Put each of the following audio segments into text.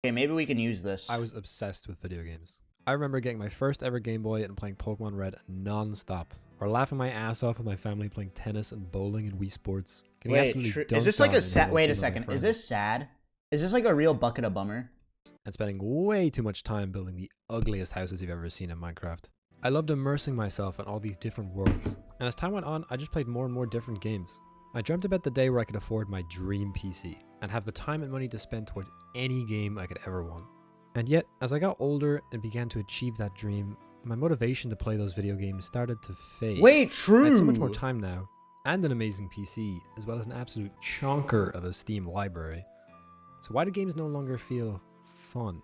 Okay, maybe we can use this. I was obsessed with video games. I remember getting my first ever Game Boy and playing Pokemon Red non-stop, or laughing my ass off with my family playing tennis and bowling and Wii Sports. Wait, is this like a sad? Wait a second. Is this sad? Is this like a real bucket of bummer? And spending way too much time building the ugliest houses you've ever seen in Minecraft. I loved immersing myself in all these different worlds, and as time went on, I just played more and more different games. I dreamt about the day where I could afford my dream PC, and have the time and money to spend towards any game I could ever want. And yet, as I got older and began to achieve that dream, my motivation to play those video games started to fade. Wait, true! I have so much more time now, and an amazing PC, as well as an absolute chonker of a Steam library. So why do games no longer feel fun?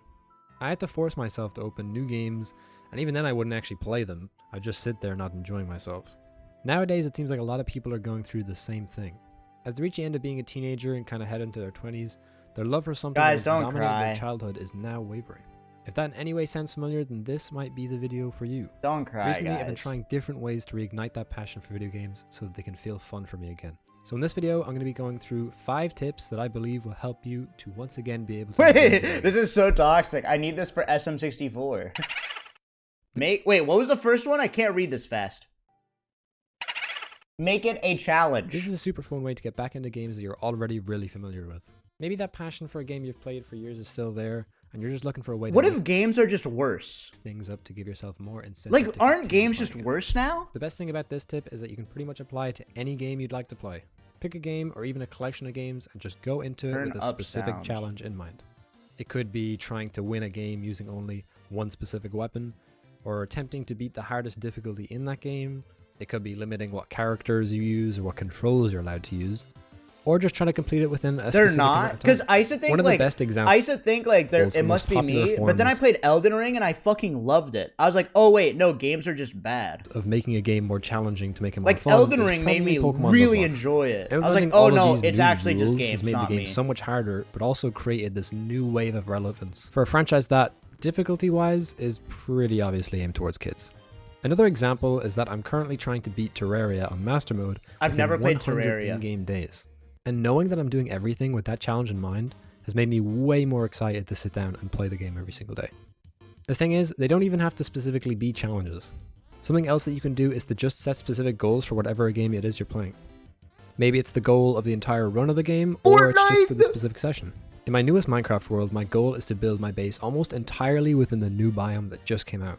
I had to force myself to open new games, and even then I wouldn't actually play them. I'd just sit there not enjoying myself. Nowadays, it seems like a lot of people are going through the same thing. As they reach the end of being a teenager and kind of head into their 20s, their love for something that dominated their childhood is now wavering. If that in any way sounds familiar, then this might be the video for you. Don't cry, Recently, guys. I've been trying different ways to reignite that passion for video games so that they can feel fun for me again. So in this video, I'm going to be going through 5 tips that I believe will help you to once again be able to... Wait, this is so toxic. I need this for SM64. Wait, what was the first one? I can't read this fast. Make it a challenge. This is a super fun way to get back into games that you're already really familiar with. Maybe that passion for a game you've played for years is still there, and you're just looking for a way to... What if games are just worse? ...things up to give yourself more incentive. Like, aren't games just worse now? The best thing about this tip is that you can pretty much apply it to any game you'd like to play. Pick a game or even a collection of games and just go into it with a specific challenge in mind. It could be trying to win a game using only one specific weapon, or attempting to beat the hardest difficulty in that game. It could be limiting what characters you use or what controls you're allowed to use, or just trying to complete it within a specific amount of time. Because I used to think, one of the best examples, I used to think like it must be me, but then I played Elden Ring and I fucking loved it. I was like, oh wait, no, games are just bad. Of making a game more challenging to make it more like fun. Elden Ring made me really enjoy it. I was like, oh no, it's actually just games, has made the game so much harder, but also created this new wave of relevance for a franchise that, difficulty-wise, is pretty obviously aimed towards kids. Another example is that I'm currently trying to beat Terraria on Master Mode. I've never played Terraria. In-game days. And knowing that I'm doing everything with that challenge in mind has made me way more excited to sit down and play the game every single day. The thing is, they don't even have to specifically be challenges. Something else that you can do is to just set specific goals for whatever game it is you're playing. Maybe it's the goal of the entire run of the game, or it's just for the specific session. In my newest Minecraft world, my goal is to build my base almost entirely within the new biome that just came out.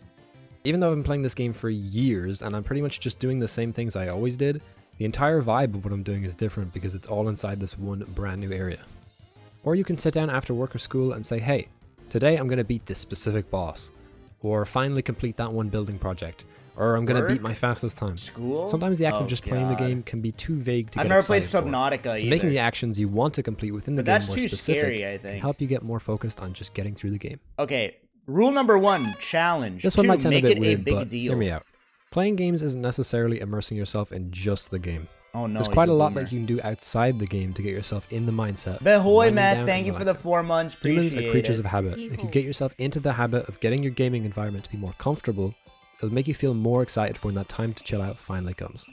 Even though I've been playing this game for years and I'm pretty much just doing the same things I always did, the entire vibe of what I'm doing is different because it's all inside this one brand new area. Or you can sit down after work or school and say, hey, today I'm going to beat this specific boss, or finally complete that one building project, or I'm going to beat my fastest time. School? Sometimes the act of just playing the game can be too vague to get I've never played excited Subnautica so making the actions you want to complete within the game more specific scary, I think. can help you get more focused on just getting through the game. Okay, rule number 1, challenge. This 2, one might sound make a bit it weird, a big but deal. hear me out. Playing games isn't necessarily immersing yourself in just the game. Oh no, there's quite a lot that you can do outside the game to get yourself in the mindset. Behoy, Matt, thank you for the 4 months. Humans are creatures of habit. If you get yourself into the habit of getting your gaming environment to be more comfortable, it'll make you feel more excited for when that time to chill out finally comes.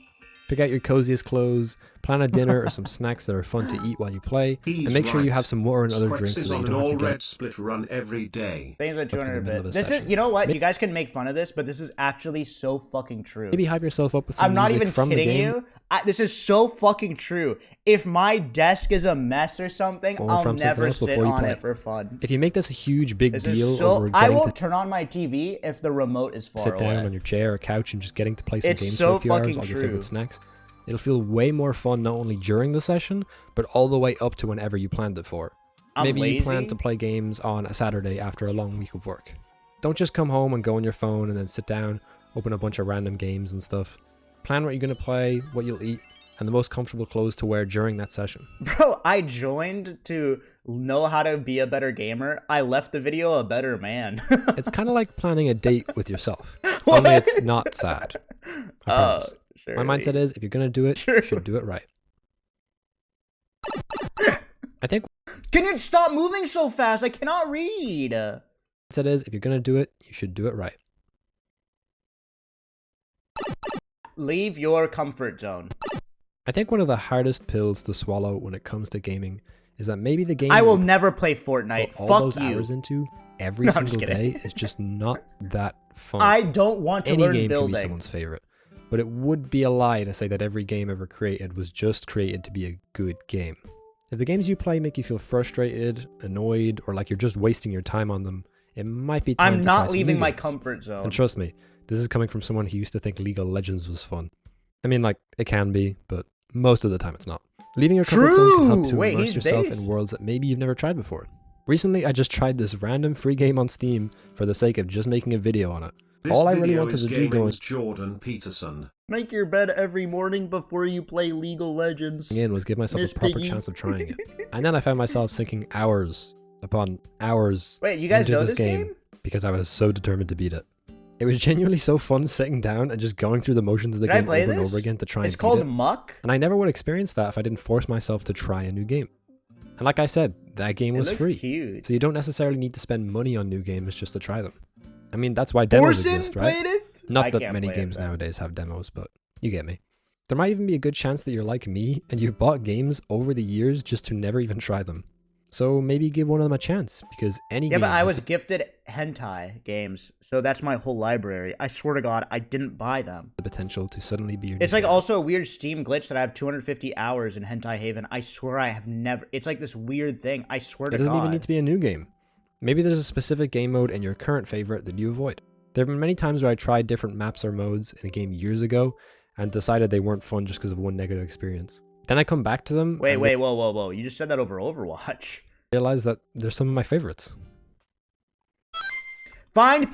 Pick out your coziest clothes, plan a dinner or some snacks that are fun to eat while you play, and make sure you have some water and other drinks so that you don't have to get split run every day. Thanks for 200 bit. This is, you know what? You guys can make fun of this, but this is actually so fucking true. Maybe hype yourself up with some I'm not music even from kidding the game. you. This is so fucking true. If my desk is a mess or something, I'll never sit on it for fun. If you make this a huge big deal over I getting won't turn on my TV if the remote is far away. Sit down on your chair or couch and just getting to play some games for a few hours while your favorite snacks. It'll feel way more fun not only during the session, but all the way up to whenever you planned it for. Maybe you plan to play games on a Saturday after a long week of work. Don't just come home and go on your phone and then sit down, open a bunch of random games and stuff. Plan what you're going to play, what you'll eat, and the most comfortable clothes to wear during that session. Bro, I joined to know how to be a better gamer. I left the video a better man. It's kind of like planning a date with yourself. Only it's not sad. I promise. My mindset is, if you're going to do it, you should do it right. I think... Can you stop moving so fast? I cannot read. Mindset is, if you're going to do it, you should do it right. Leave your comfort zone. I think one of the hardest pills to swallow when it comes to gaming is that maybe the game I will you never play Fortnite. put all Fuck those you. hours into every No, I'm just single kidding. day is just not that fun. I don't want to Any learn game can be building. someone's favorite, but it would be a lie to say that every game ever created was just created to be a good game. If the games you play make you feel frustrated, annoyed, or like you're just wasting your time on them, it might be time I'm to not try some leaving new my games. comfort zone. And trust me, this is coming from someone who used to think League of Legends was fun. I mean, like, it can be, but most of the time it's not. Leaving your comfort zone can help to Wait, immerse he's yourself based. in worlds that maybe you've never tried before. Recently, I just tried this random free game on Steam for the sake of just making a video on it. This All I really video wanted is to do going gaming's Jordan Peterson. Make your bed every morning before you play League of Legends. in was give myself Miss a proper Piggy. chance of trying it. And then I found myself sinking hours upon hours Wait, you guys into know this this game? because I was so determined to beat it. It was genuinely so fun sitting down and just going through the motions of the Did I game play over and this? over again to try It's and beat called it. Muck. And I never would experience that if I didn't force myself to try a new game. And like I said, that game It was looks free. cute. So you don't necessarily need to spend money on new games just to try them. I mean, that's why demos Forsen exist, right? played it? Not I that can't many play it, games though. nowadays have demos, but you get me. There might even be a good chance that you're like me and you've bought games over the years just to never even try them. So maybe give one of them a chance, because any Yeah, game but I has was gifted hentai games, so that's my whole library. I swear to God, I didn't buy them. the potential to suddenly be your It's new like favorite. also a weird Steam glitch that I have 250 hours in Hentai Haven. I swear I have never. It's like this weird thing. I swear It to doesn't God. even need to be a new game. Maybe there's a specific game mode in your current favorite that you avoid. There have been many times where I tried different maps or modes in a game years ago and decided they weren't fun just because of one negative experience. Then I come back to them Wait, and whoa. You just said that over Overwatch. realize that they're some of my favorites. Find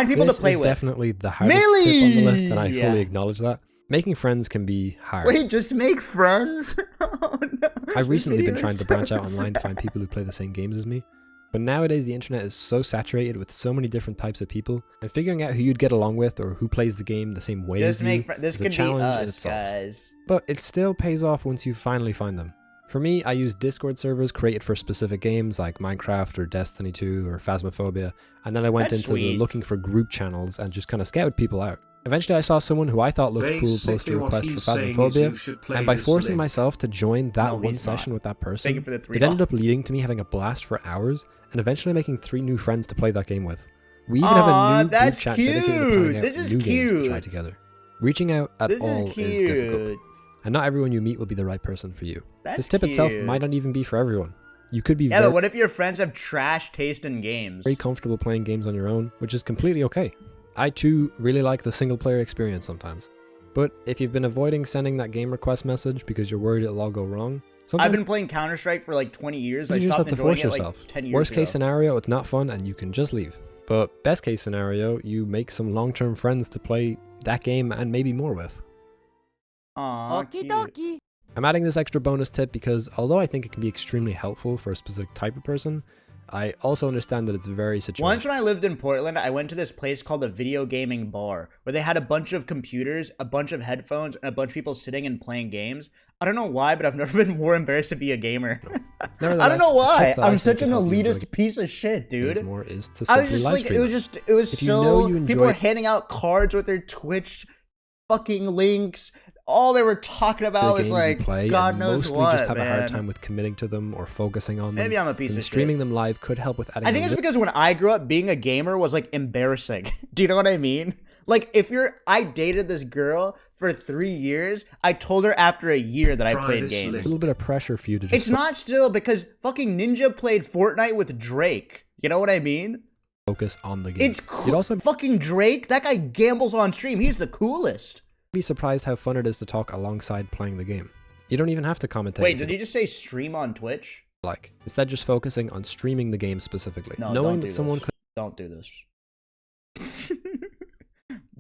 people This to play is with. definitely the hardest tip on the list, and I Yeah. fully acknowledge that. Making friends can be hard. Wait, just make friends? Oh, no. I've recently This been video trying is to so branch out online to find people who play the same games as me. But nowadays the internet is so saturated with so many different types of people, and figuring out who you'd get along with or who plays the game the same way Just as make you this is a could be challenge in us, itself. guys. But it still pays off once you finally find them. For me, I use Discord servers created for specific games like Minecraft or Destiny 2 or Phasmophobia, and then I went That's into the sweet. looking for group channels and just kind of scouted people out. Eventually I saw someone who I thought looked cool post a Basically what request for he's saying is you should Phasmophobia, play and by this forcing link. myself to join that No, one he's not. session with that Thank you person, for the it ended up leading to me having a blast for hours and eventually making 3 new friends to play that game with. We even have Aw, a new group that's chat dedicated to cute. planning out This is new games to try cute. together. Reaching out at This all is is difficult, cute. and not everyone you meet will be the right person for you. That's This tip itself cute. might not even be for everyone. You could be Yeah, very, but what if your friends have trash taste in games? very comfortable playing games on your own, which is completely okay. I too really like the single player experience sometimes. But if you've been avoiding sending that game request message because you're worried it'll all go wrong, sometimes I've been playing Counter-Strike for like 20 years. I you just have stopped to enjoying force it yourself. like 10 years Worst ago. case scenario, it's not fun and you can just leave. But best case scenario, you make some long-term friends to play that game and maybe more with. Aw, cute. I'm adding this extra bonus tip because although I think it can be extremely helpful for a specific type of person, I also understand that it's very situational. Once when I lived in Portland, I went to this place called a video gaming bar where they had a bunch of computers, a bunch of headphones, and a bunch of people sitting and playing games. I don't know why, but I've never been more embarrassed to be a gamer. I don't Nevertheless, know a why. tip that I I'm think such could an help you enjoy elitist piece of shit, games dude. more is to I simply was just live like, stream it was If you so. know you People were enjoy- handing out cards with their Twitch fucking links. All they were talking the about was games you like, play God and knows mostly what, just have man. a hard time with committing to them or focusing on them. Maybe I'm a piece then of streaming shit. them live could help with adding I think a it's little because when I grew up, being a gamer was like embarrassing. Do you know what I mean? Like I dated this girl for 3 years. I told her after a year that I Try played this games. list. little bit of pressure for you to just It's not still because fucking Ninja played Fortnite with Drake. You know what I mean? focus on the game. It's cool. You'd also Fucking Drake, that guy gambles on stream. He's the coolest. be surprised how fun it is to talk alongside playing the game. You don't even have to commentate. Wait, if did you you just say stream on Twitch? like. Instead, just focusing on streaming the game specifically. No, Knowing don't that do someone this. Don't do this.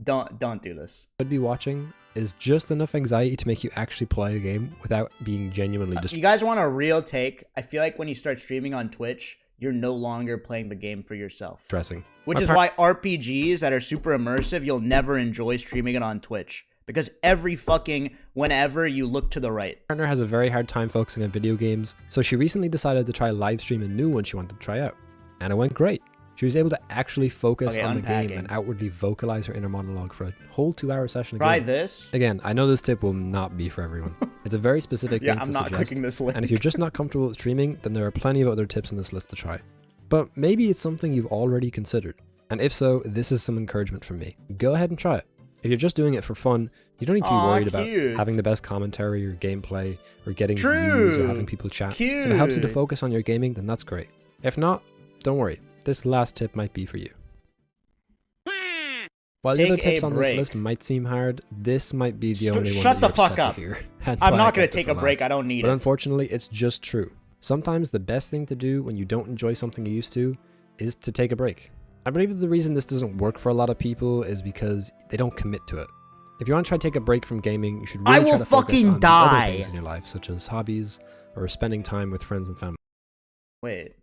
don't do this. could be watching is just enough anxiety to make you actually play the game without being genuinely You distracted. guys want a real take? I feel like when you start streaming on Twitch, you're no longer playing the game for yourself. Stressing. Which My is why RPGs that are super immersive, you'll never enjoy streaming it on Twitch. Because every fucking whenever you look to the right. partner has a very hard time focusing on video games, so she recently decided to try live stream a new one she wanted to try out. And it went great. She was able to actually focus Okay, on the unpacking. game and outwardly vocalize her inner monologue for a whole 2-hour session. Try again. this. Again, I know this tip will not be for everyone. It's a very specific Yeah, thing I'm to not suggest. clicking this link. And if you're just not comfortable with streaming, then there are plenty of other tips in this list to try. But maybe it's something you've already considered. And if so, this is some encouragement from me. Go ahead and try it. If you're just doing it for fun, you don't need to be worried about having the best commentary or gameplay or getting views or having people chat. If it helps you to focus on your gaming, then that's great. If not, don't worry. This last tip might be for you. While the other tips on this list might seem hard, this might be the only one Shut that the you're fuck upset up. to hear. I'm not going to take a break. I don't need But it. unfortunately, it's just true. Sometimes the best thing to do when you don't enjoy something you used to is to take a break. I believe that the reason this doesn't work for a lot of people is because they don't commit to it. If you want to try to take a break from gaming, you should really try to focus on the other things in your life, such as hobbies or spending time with friends and family. Wait.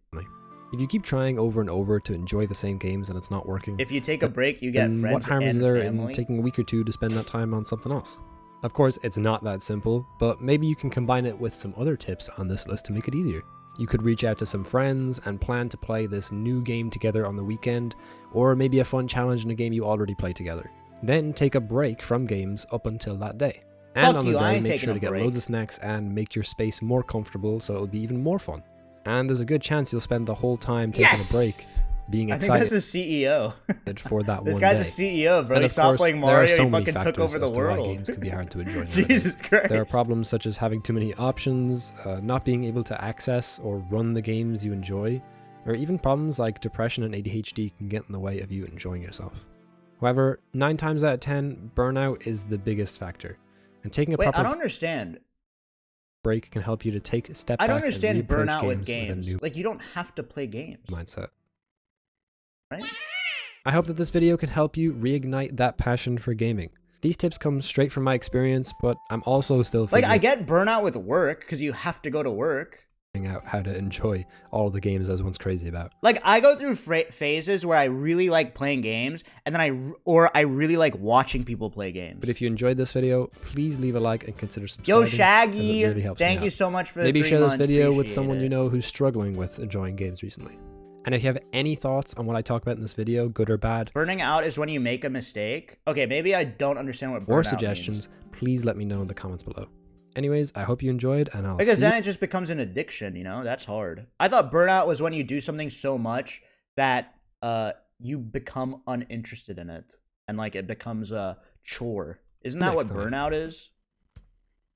If you keep trying over and over to enjoy the same games and it's not working, If you take a break, you get then friends what harm is and there family. in taking a week or two to spend that time on something else? Of course, it's not that simple, but maybe you can combine it with some other tips on this list to make it easier. You could reach out to some friends and plan to play this new game together on the weekend, or maybe a fun challenge in a game you already play together. Then take a break from games up until that day. And on the day, make sure to get loads of snacks and make your space more comfortable so it'll be even more fun. And there's a good chance you'll spend the whole time taking a break being excited. I think that's the CEO. For that This one guy's day. a CEO, bro. And He of stopped course, playing there are Mario. so He many fucking took factors over the as to why world. games can be hard to enjoy. Jesus Christ. There are problems such as having too many options, not being able to access or run the games you enjoy, or even problems like depression and ADHD can get in the way of you enjoying yourself. However, 9 times out of 10, burnout is the biggest factor. And taking a Wait, I proper don't understand. break can help you to take a step back I don't and understand reapproach burnout with with a games. new Like, you don't have to play games. mindset. Right? I hope that this video can help you reignite that passion for gaming. These tips come straight from my experience, but I'm also still Like, I figuring get burnout with work because you have to go to work. out how to enjoy all the games I was once crazy about. Like, I go through phases where I really like playing games, and then I really like watching people play games. But if you enjoyed this video, please leave a like and consider Yo, subscribing. Shaggy, as it really helps me thank out. you so much for the Maybe 3 share this months. video with Appreciate someone it. you know who's struggling with enjoying games recently. And if you have any thoughts on what I talk about in this video, good or bad, Burning out is when you make a mistake. Okay, maybe I don't understand what burnout or suggestions, please let me know in the comments below. Anyways, I hope you enjoyed, and I'll Because see then it just becomes an addiction, you know? That's hard. I thought burnout was when you do something so much that you become uninterested in it. And, like, it becomes a chore. Isn't that what burnout is?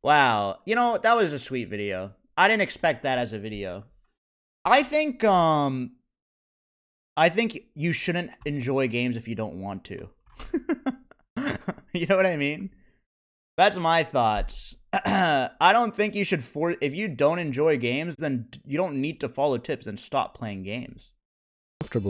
Wow. You know, that was a sweet video. I didn't expect that as a video. I think you shouldn't enjoy games if you don't want to. You know what I mean? That's my thoughts. I don't think you should if you don't enjoy games, then you don't need to follow tips and stop playing games. comfortable